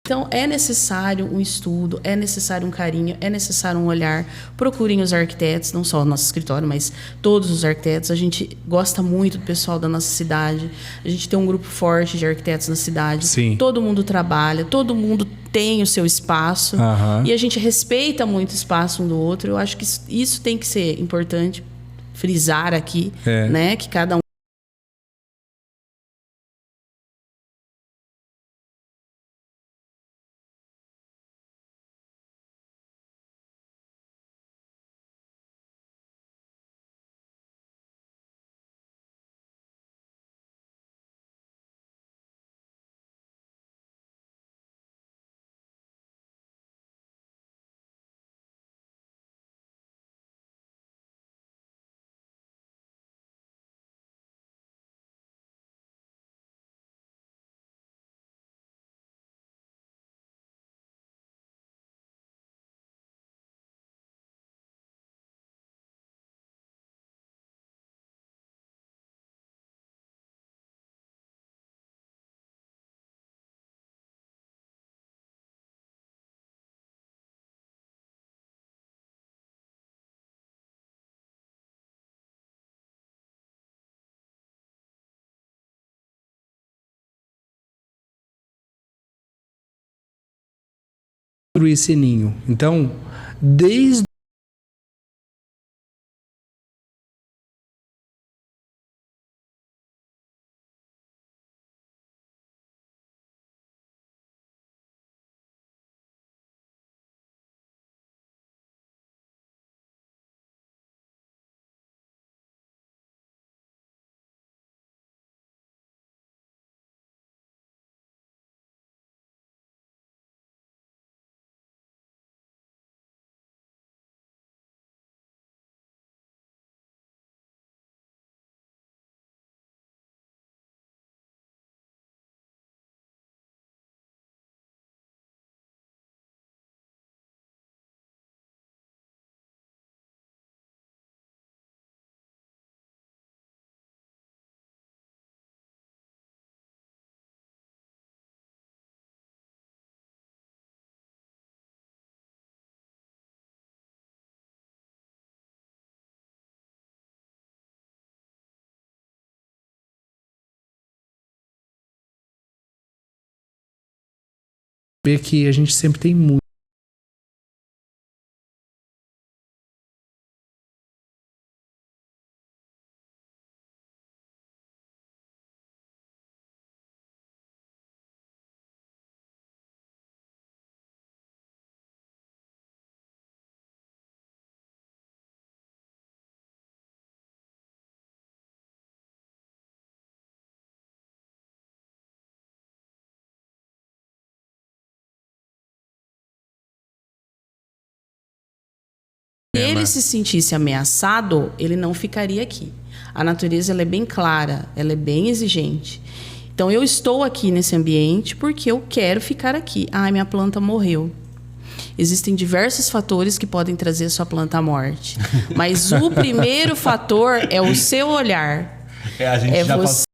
Então, é necessário um estudo, é necessário um carinho, é necessário um olhar. Procurem os arquitetos, não só o nosso escritório, mas todos os arquitetos. A gente gosta muito do pessoal da nossa cidade. A gente tem um grupo forte de arquitetos na cidade. Sim. Todo mundo trabalha, todo mundo tem o seu espaço. E a gente respeita muito o espaço um do outro. Eu acho que isso tem que ser importante frisar aqui, né? Que cada um esse ninho. Então, desde que a gente sempre tem muito. Se ele se sentisse ameaçado, ele não ficaria aqui. A natureza ela é bem clara, ela é bem exigente. Então, eu estou aqui nesse ambiente porque eu quero ficar aqui. Ah, minha planta morreu. Existem diversos fatores que podem trazer a sua planta à morte. Mas o primeiro fator é o seu olhar. A gente já passou.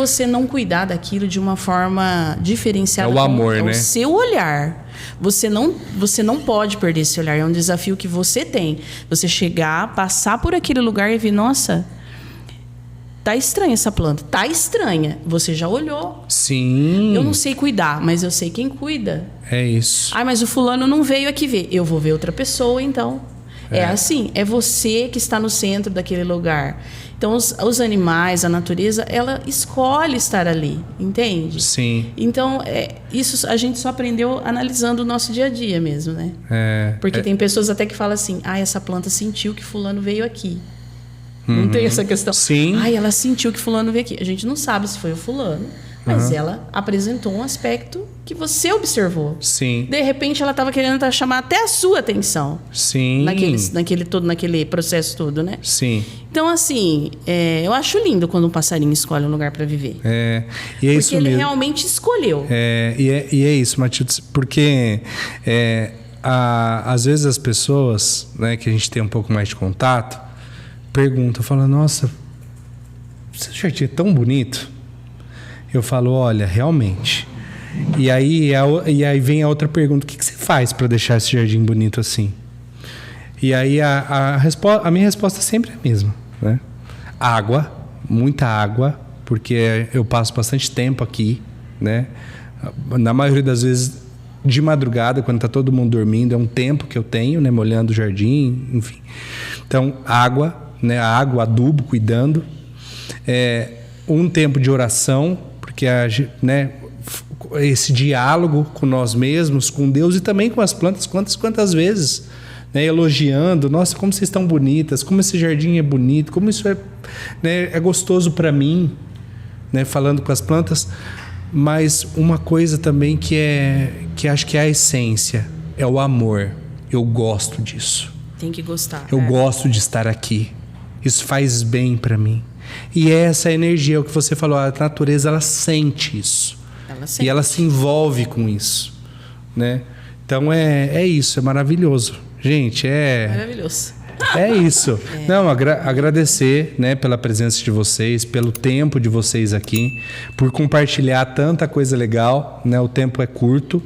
Você não cuidar daquilo de uma forma diferenciada. É o amor, né? O seu olhar. Você não pode perder esse olhar. É um desafio que você tem. Você chegar, passar por aquele lugar e ver, nossa, tá estranha essa planta. Tá estranha. Você já olhou. Sim. Eu não sei cuidar, mas eu sei quem cuida. É isso. Ah, mas o fulano não veio aqui ver. Eu vou ver outra pessoa, então. É assim, é você que está no centro daquele lugar. Então, os animais, a natureza, ela escolhe estar ali, entende? Sim. Então, isso a gente só aprendeu analisando o nosso dia a dia mesmo, né? Porque tem pessoas até que falam assim, essa planta sentiu que fulano veio aqui. Não tem essa questão. Sim. Ela sentiu que fulano veio aqui. A gente não sabe se foi o fulano, mas ela apresentou um aspecto que você observou. Sim. De repente, ela estava querendo chamar até a sua atenção. Sim. Naquele processo todo, né? Sim. Então, assim, eu acho lindo quando um passarinho escolhe um lugar para viver. E é porque isso mesmo. Ele realmente escolheu. E é isso, Matilde, porque às vezes as pessoas, né, que a gente tem um pouco mais de contato, perguntam, falam, nossa, esse jardim é tão bonito. Eu falo, olha, realmente. E aí vem a outra pergunta, o que você faz para deixar esse jardim bonito assim? E aí a minha resposta é sempre a mesma, né? Água, muita água, porque eu passo bastante tempo aqui, né? Na maioria das vezes de madrugada, quando está todo mundo dormindo, é um tempo que eu tenho, né? Molhando o jardim, enfim. Então, água, né? Água, adubo, cuidando. Um tempo de oração, porque né? Esse diálogo com nós mesmos, com Deus e também com as plantas, quantas vezes, né, elogiando, nossa, como vocês estão bonitas, como esse jardim é bonito, como isso é gostoso para mim, né, falando com as plantas. Mas uma coisa também que acho que é a essência, é o amor. Eu gosto disso. Tem que gostar. Eu gosto de estar aqui. Isso faz bem para mim. E essa energia, o que você falou, a natureza, ela sente isso. E ela se envolve com isso, né? Então é isso, é maravilhoso. Gente, maravilhoso. É isso. Não, agradecer, né, pela presença de vocês, pelo tempo de vocês aqui, por compartilhar tanta coisa legal, né? O tempo é curto,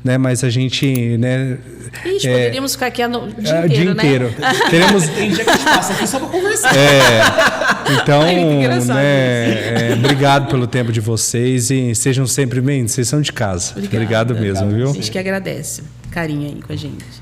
né? Mas a gente, né? Poderíamos ficar aqui o dia inteiro, né? Teremos... Tem dia que a gente passa aqui só para conversar. Então, né, obrigado pelo tempo de vocês e sejam sempre bem-vindos. Vocês são de casa. Obrigado mesmo, viu? A gente que agradece. Carinho aí com a gente.